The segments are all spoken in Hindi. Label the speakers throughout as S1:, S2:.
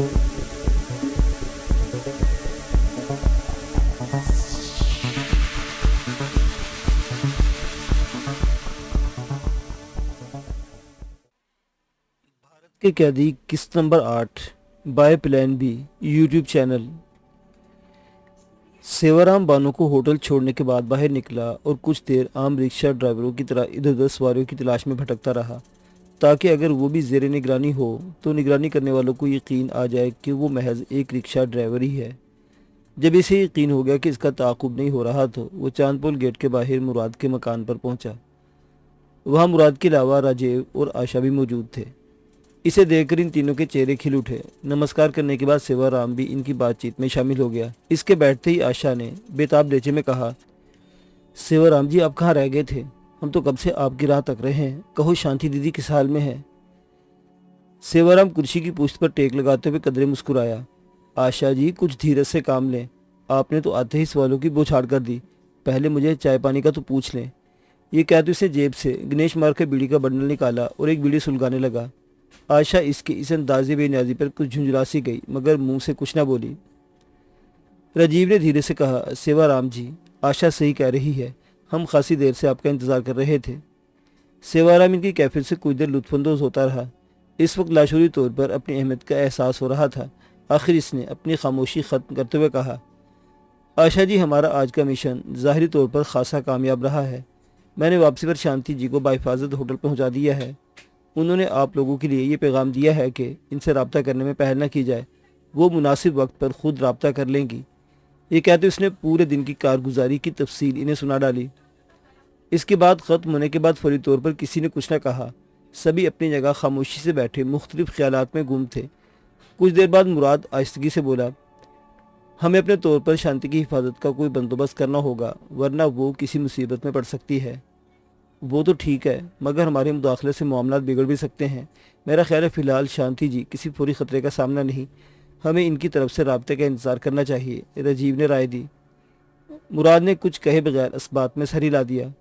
S1: के कैदी किस्त number 8 by plan B YouTube channel. Sevaram Bano को होटल छोड़ने के बाद बाहर निकला और कुछ देर आम रिक्शा ड्राइवरों की तरह इधर उधर सवारियों की तलाश में भटकता रहा, ताकि अगर वो भी ज़ेरे निगरानी हो तो निगरानी करने वालों को यकीन आ जाए कि वो महज एक रिक्शा ड्राइवर ही है। जब इसे यकीन हो गया कि इसका ताक़ुब नहीं हो रहा तो वो चांदपोल गेट के बाहर मुराद के मकान पर पहुंचा। वहाँ मुराद के अलावा राजेव और आशा भी मौजूद थे। इसे देखकर इन तीनों के चेहरे खिल उठे। नमस्कार करने के बाद सेवाराम भी इनकी बातचीत में शामिल हो गया। इसके बैठते ही आशा ने बेताब लहजे में कहा, सेवाराम जी, आप कहाँ रह गए थे? हम तो कब से आपकी राह तक रहे हैं। कहो, शांति दीदी किस हाल में है? सेवाराम कुर्सी की पुश्त पर टेक लगाते हुए कदरे मुस्कुराया। आशा जी, कुछ धीरज से काम लें। आपने तो आते ही सवालों की बौछार कर दी। पहले मुझे चाय पानी का तो पूछ लें। ये कहते उसने जेब से गणेश मार के बीड़ी का बंडल निकाला और एक बीड़ी सुलगाने लगा। आशा इसके इस अंदाजे बेनियाजी पर कुछ झुंझला सी गई, मगर मुंह से कुछ ना बोली। राजीव ने धीरे से कहा, सेवाराम जी, आशा सही कह रही है। हम खासी देर से आपका इंतजार कर रहे थे। सेवाराम इनकी कैफियत से कुछ देर लुत्फानंदोज होता रहा। इस वक्त लाशूरी तौर पर अपनी अहमियत का एहसास हो रहा था। आखिर इसने अपनी खामोशी खत्म करते हुए कहा, आशा जी, हमारा आज का मिशन ज़ाहिरी तौर पर खासा कामयाब रहा है। मैंने वापसी पर शांति जी को बाहिफाजत होटल पहुंचा दिया है। उन्होंने आप लोगों के लिए ये पैगाम दिया है कि इनसे रब्ता करने में पहल न की जाए। वो मुनासिब वक्त पर खुद रब्ता कर लेंगी। ये कहते उसने पूरे दिन की कारगुजारी की तफसील इन्हें सुना डाली। इसके बाद ख़त्म होने के बाद फौरी तौर पर किसी ने कुछ न कहा। सभी अपनी जगह खामोशी से बैठे मुख्तलिफ ख्यालात में गुम थे। कुछ देर बाद मुराद आहिस्तगी से बोला, हमें अपने तौर पर शांति की हिफाजत का कोई बंदोबस्त करना होगा, वरना वो किसी मुसीबत में पड़ सकती है। वो तो ठीक है, मगर हमारे मुदाखले से मामला बिगड़ भी सकते हैं। मेरा ख्याल है फ़िलहाल शांति जी किसी फौरी ख़तरे का सामना नहीं। हमें इनकी तरफ से राब्ते का इंतज़ार करना चाहिए, राजीव ने राय दी। मुराद ने कुछ कहे बगैर इस बात में सर हिला दिया।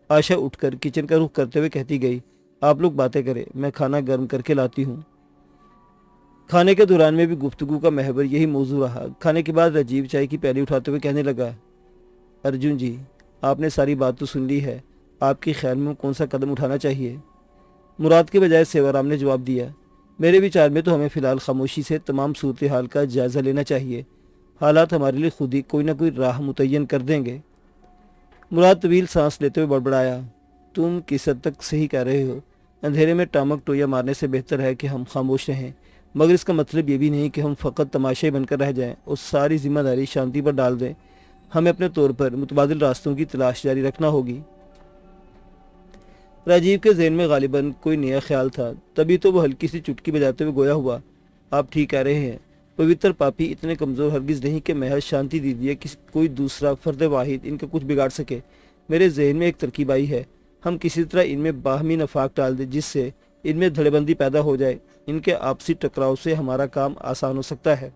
S1: आशा उठकर किचन का रुख करते हुए कहती गई, आप लोग बातें करें, मैं खाना गर्म करके लाती हूँ। खाने के दौरान में भी गुफ्तगू का महवर यही मौजू रहा। खाने के बाद राजीव चाय की प्याली उठाते हुए कहने लगा, अर्जुन जी, आपने सारी बात तो सुन ली है। आपके ख्याल में कौन सा कदम उठाना चाहिए? मुराद के बजाय सेवाराम ने जवाब दिया, मेरे विचार में तो हमें फ़िलहाल खामोशी से तमाम सूरत हाल का जायज़ा लेना चाहिए। हालात हमारे लिए खुद ही कोई ना कोई राह मुतय्यन कर देंगे। मुराद तवील सांस लेते हुए बड़बड़ाया, तुम किस हद तक सही कह रहे हो। अंधेरे में टामक टोया मारने से बेहतर है कि हम खामोश रहें, मगर इसका मतलब ये भी नहीं कि हम फ़कत तमाशाई बनकर रह जाएं और सारी जिम्मेदारी शांति पर डाल दें। हमें अपने तौर पर मुतबादिल रास्तों की तलाश जारी रखना होगी। राजीव के जहन में गालिबन कोई नया ख्याल था, तभी तो वो हल्की सी चुटकी बजाते हुए गोया हुआ, आप ठीक कह रहे हैं। पवित्र पापी इतने कमज़ोर हरगिज़ नहीं कि महज शांति दीजिए कि कोई दूसरा फ़र्द वाहिद इनका कुछ बिगाड़ सके। मेरे जहन में एक तरकीब आई है, हम किसी तरह इनमें बाहमी नफाक डाल दें, जिससे इनमें धड़ेबंदी पैदा हो जाए। इनके आपसी टकराव से हमारा काम आसान हो सकता है।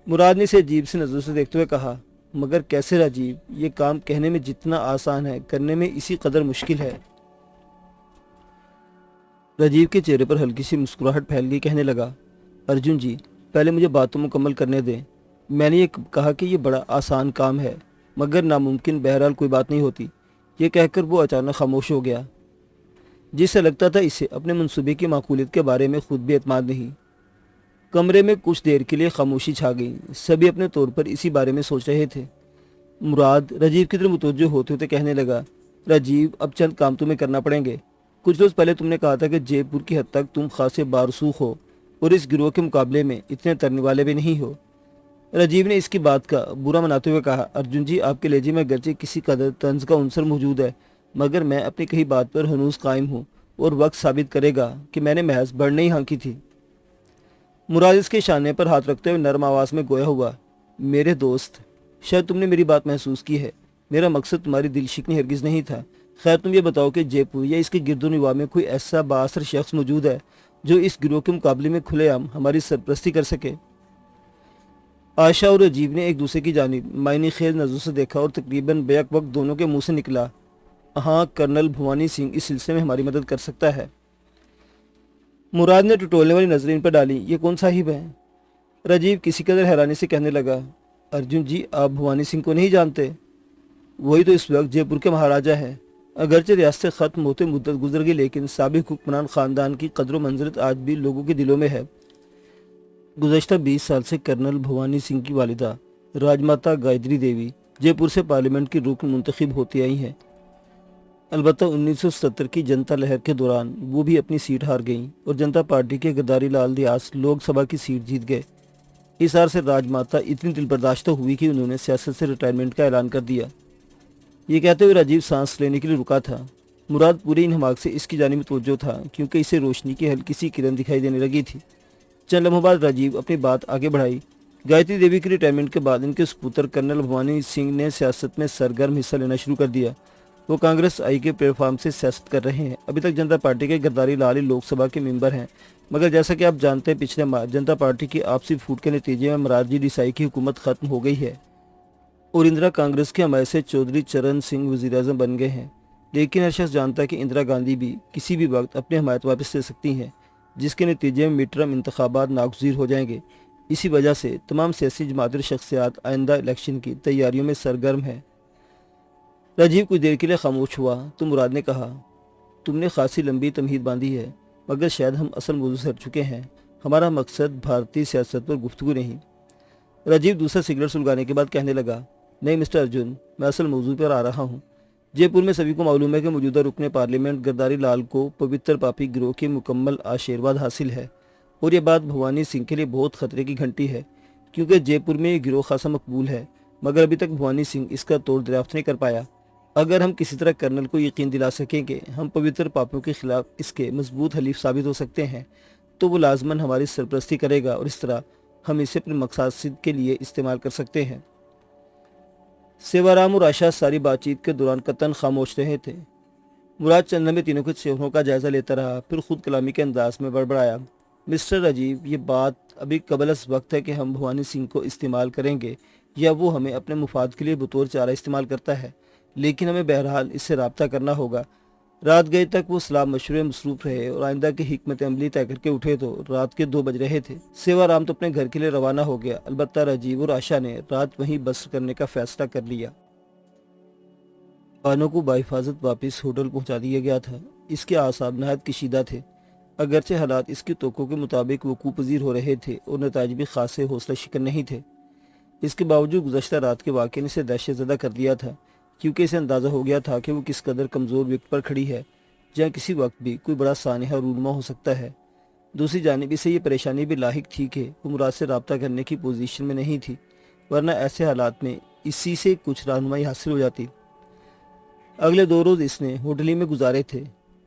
S1: मुराद ने इसे अजीब सी नज़रों से देखते हुए कहा, मगर कैसे राजीव? ये काम कहने में जितना आसान है, करने में इसी कदर मुश्किल है। राजीव के चेहरे पर हल्की सी मुस्कुराहट फैल गई। कहने लगा, अर्जुन जी, पहले मुझे बात तो मुकम्मल करने दें। मैंने ये कहा कि ये बड़ा आसान काम है, मगर नामुमकिन बहरहाल कोई बात नहीं होती। ये कहकर वो अचानक खामोश हो गया, जिससे लगता था इसे अपने मंसूबे की माकूलियत के बारे में खुद भी एतमाद नहीं। कमरे में कुछ देर के लिए खामोशी छा गई। सभी अपने तौर पर इसी बारे में सोच रहे थे। मुराद राजीव की तरफ मुतवज्जो होते होते कहने लगा, राजीव, अब चंद काम तुम्हें करना पड़ेंगे। कुछ रोज़ पहले तुमने कहा था कि जयपुर की हद तक तुम खासे बारसूख हो और इस गिरोह के मुकाबले में इतने तरने वाले भी नहीं हो। राजीव ने इसकी बात का बुरा मनाते हुए कहा, अर्जुन जी, आपके लहजे में गर्चे किसी कदर तंज का उनसर मौजूद है, मगर मैं अपनी कही बात पर हनूज कायम हूँ और वक्त साबित करेगा कि मैंने महज बढ़ने ही हाँकी थी। मुराद इसके शाने पर हाथ रखते हुए नरम आवाज़ में गोया हुआ, मेरे दोस्त, शायद तुमने मेरी बात महसूस की है। मेरा मकसद तुम्हारी दिल शिकनी हरगिज़ नहीं था। खैर, तुम ये बताओ कि जयपुर या इसके गिरदोनिवा में कोई ऐसा बाअसर शख्स मौजूद है जो इस गिरोह के मुकाबले में खुलेआम हमारी सरपरस्ती कर सके। आशा और राजीव ने एक दूसरे की जानिब मायने खेल नज़रों से देखा और तकरीबन बेक वक्त दोनों के मुंह से निकला, हाँ, कर्नल भवानी सिंह इस सिलसिले में हमारी मदद कर सकता है। मुराद ने टटोलने वाली नजरें इन पर डाली। ये कौन साहिब है? राजीव किसी कदर हैरानी से कहने लगा, अर्जुन जी, आप भवानी सिंह को नहीं जानते? वही तो इस वक्त जयपुर के महाराजा हैं। अगरचे रियासत खत्म होते मुद्दत गुजर गई, लेकिन साबिक हुक्मरान खानदान की कदर मंजरत आज भी लोगों के दिलों में है। गुज़श्ता 20 साल से कर्नल भवानी सिंह की वालिदा राजमाता गायत्री देवी जयपुर से पार्लियामेंट की रुकन मुंतखब होती आई हैं। अलबत्ता 1970 की जनता लहर के दौरान वो भी अपनी सीट हार गईं और जनता पार्टी के गद्दारी लाल दियास लोकसभा की सीट जीत गए। इस हार से राजमाता इतनी दिलबर्दाश्त हुई कि उन्होंने सियासत से रिटायरमेंट का ऐलान कर दिया। ये कहते हुए राजीव सांस लेने के लिए रुका था। मुराद पूरे इन हमाक से इसकी जानिब तवज्जो था, क्योंकि इसे रोशनी की हल्की सी किरण दिखाई देने लगी थी। चंद लम्हों बाद राजीव अपनी बात आगे बढ़ाई। गायत्री देवी की रिटायरमेंट के बाद इनके सपुत्र कर्नल भवानी सिंह ने सियासत में सरगर्म हिस्सा लेना शुरू कर दिया। वो कांग्रेस आई के प्लेटफॉर्म से सियासत कर रहे हैं। अभी तक जनता पार्टी के गद्दारी लाल ही लोकसभा के मेंबर हैं, मगर जैसा कि आप जानते हैं, पिछले माह जनता पार्टी की आपसी फूट के नतीजे में मोरारजी देसाई की हुकूमत खत्म हो गई है और इंदिरा कांग्रेस के हमारे से चौधरी चरण सिंह वज़ीर-ए-आज़म बन गए हैं। लेकिन हर शख्स जानता है कि इंदिरा गांधी भी किसी भी वक्त अपनी हमायत वापस ले सकती हैं, जिसके नतीजे में मिड टर्म इंतखाबात नागुज़ीर हो जाएंगे। इसी वजह से तमाम सियासी जमात और शख्सियात आइंदा इलेक्शन की तैयारियों में सरगर्म है। राजीव कुछ देर के लिए खामोश हुआ तो मुराद ने कहा, तुमने खासी लंबी तमहीद बांधी है, मगर शायद हम असल मौजू से हट चुके हैं। हमारा मकसद भारतीय सियासत पर गुफ्तगू नहीं। राजीव दूसरा सिगरेट सुलगाने के बाद कहने लगा, नहीं मिस्टर अर्जुन, मैं असल मौजू पर आ रहा हूँ। जयपुर में सभी को मालूम है कि मौजूदा रुकने पार्लियामेंट गद्दारी लाल को पवित्र पापी गिरोह के मुकम्मल आशीर्वाद हासिल है, और ये बात भवानी सिंह के लिए बहुत खतरे की घंटी है, क्योंकि जयपुर में ये गिरोह खासा मकबूल है, मगर अभी तक भवानी सिंह इसका तोड़ दरियाफ्त नहीं कर पाया। अगर हम किसी तरह कर्नल को यकीन दिला सकें कि हम पवित्र पापों के खिलाफ इसके मजबूत हलीफ साबित हो सकते हैं, तो वो लाजमन हमारी सरपरस्ती करेगा और इस तरह हम इसे अपने मकसद के लिए इस्तेमाल कर सकते हैं। सेवाराम और आशा सारी बातचीत के दौरान कतन खामोश रहे थे। मुराद चंद में तीनों के चेहरों का जायजा लेता रहा, फिर खुद कलामी के अंदाज में बड़बड़ाया, मिस्टर राजीव, ये बात अभी कबलस वक्त है कि हम भवानी सिंह को इस्तेमाल करेंगे या वो हमें अपने मुफाद के लिए बतौर चारा इस्तेमाल करता है, लेकिन हमें बहरहाल इससे रब्ता करना होगा। रात गए तक वो सलाह मशवरे मसरूफ रहे और आइंदा की हिकमत अमली तय करके उठे तो रात के 2 बज रहे थे। सेवाराम तो अपने घर के लिए रवाना हो गया। अलबत्ता राजीव और आशा ने रात वहीं बसर करने का फैसला कर लिया। बानो को बाहिफाजत वापस होटल पहुंचा दिया गया था। इसके आसाब नहायत कशीदा थे। अगरचे हालात इसकी तोक़ों के मुताबिक वकूफ़ पज़ीर हो रहे थे और नताइज भी खासे हौसला शिकन नहीं थे। इसके बावजूद गुज़श्ता रात के वाक़े ने इसे दहशतज़दा कर दिया था, क्योंकि इसे अंदाज़ा हो गया था कि वो किस कदर कमज़ोर वक्त पर खड़ी है, जहाँ किसी वक्त भी कोई बड़ा सानहा रूनमा हो सकता है। दूसरी जानिब इसे ये परेशानी भी लाहिक थी कि वो मुराद से रब्ता करने की पोजीशन में नहीं थी, वरना ऐसे हालात में इसी से कुछ रहनुमाई हासिल हो जाती। अगले 2 रोज़ इसने होटल ही में गुजारे थे।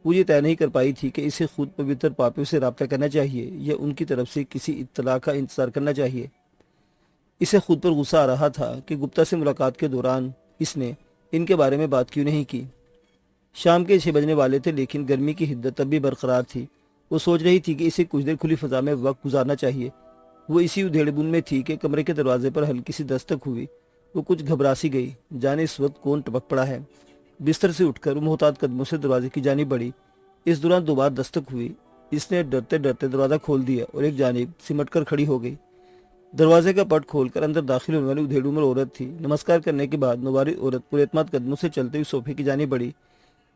S1: वो ये तय नहीं कर पाई थी कि इसे खुद पवित्र पापियों से रब्ता करना चाहिए या उनकी तरफ से किसी इत्तला का इंतज़ार करना चाहिए। इसे खुद पर गुस्सा आ रहा था कि गुप्ता से मुलाकात के दौरान इसने इनके बारे में बात क्यों नहीं की। शाम के 6 बजने वाले थे, लेकिन गर्मी की हिद्दत तब भी बरकरार थी। वो सोच रही थी कि इसे कुछ देर खुली फजा में वक्त गुजारना चाहिए। वो इसी उधेड़बुन में थी कि कमरे के दरवाजे पर हल्की सी दस्तक हुई। वो कुछ घबरा सी गई, जाने इस वक्त कौन टपक पड़ा है। बिस्तर से उठकर वो मोहतात कदमों से दरवाजे की जानिब बढ़ी। इस दौरान 2 बार दस्तक हुई। इसने डरते डरते दरवाज़ा खोल दिया और एक जानिब सिमट कर खड़ी हो गई। दरवाजे का पट खोलकर अंदर दाखिल होने वाली उधेड़ उम्र औरत थी। नमस्कार करने के बाद नवारी औरत पुरएतमाद कदमों से चलते हुए सोफे की जानिब बढ़ी।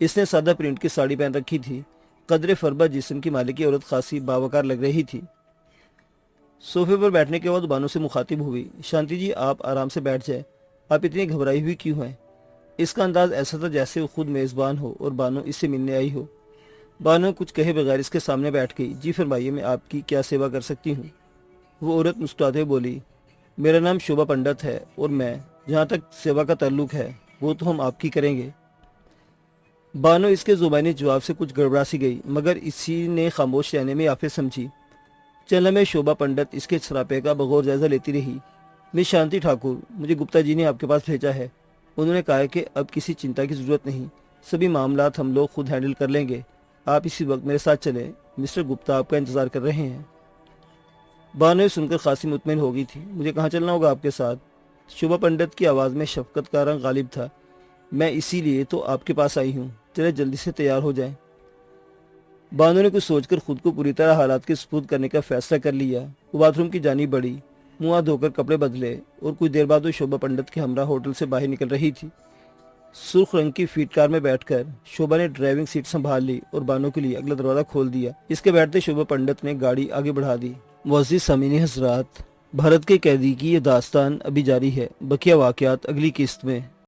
S1: इसने सादा प्रिंट की साड़ी पहन रखी थी। कदरे फरबा जिस्म की मालिक औरत खासी बावकार लग रही थी। सोफे पर बैठने के बाद बानो से मुखातिब हुई, शांति जी, आप आराम से बैठ जाए, आप इतनी घबराई हुई क्यों हैं? इसका अंदाज ऐसा था जैसे वो खुद मेज़बान हो और बानो इससे मिलने आई हो। बानो कुछ कहे बगैर इसके सामने बैठ गई। जी फरमाइए, मैं आपकी क्या सेवा कर सकती हूँ? वो औरत मुस्कुराते हुए बोली, मेरा नाम शोभा पंडित है और मैं, जहाँ तक सेवा का ताल्लुक है वो तो हम आपकी करेंगे। बानो इसके ज़ुबानी जवाब से कुछ गड़बड़ा सी गई, मगर इसी ने खामोश रहने में याफे समझी। चल में शोभा पंडित इसके सरापे का बगौर जायजा लेती रही। मिस शांति ठाकुर, मुझे गुप्ता जी ने आपके पास भेजा है। उन्होंने कहा कि अब किसी चिंता की ज़रूरत नहीं, सभी मामलात हम लोग खुद हैंडल कर लेंगे। आप इसी वक्त मेरे साथ चलें, मिस्टर गुप्ता आपका इंतज़ार कर रहे हैं। बानो सुनकर खासी मुतमिन हो गई थी। मुझे कहाँ चलना होगा आपके साथ? शोभा पंडित की आवाज़ में शफकत का रंग गालिब था। मैं इसीलिए तो आपके पास आई हूँ, चले जल्दी से तैयार हो जाएं। बानो ने कुछ सोचकर खुद को पूरी तरह हालात के सुपुर्द करने का फैसला कर लिया। वो बाथरूम की जानी बढ़ी, मुंह हाथ धोकर कपड़े बदले और कुछ देर बाद वो शोभा पंडित के हमरा होटल से बाहर निकल रही थी। सुर्ख रंग की फीट कार में बैठकर शोभा ने ड्राइविंग सीट संभाल ली और बानो के लिए अगला दरवाजा खोल दिया। इसके बैठते शोभा पंडित ने गाड़ी आगे बढ़ा दी। मुअज़्ज़िज़ सामीन हज़रात, भारत के कैदी की ये दास्तान अभी जारी है। बकिया वाक़यात अगली किस्त में।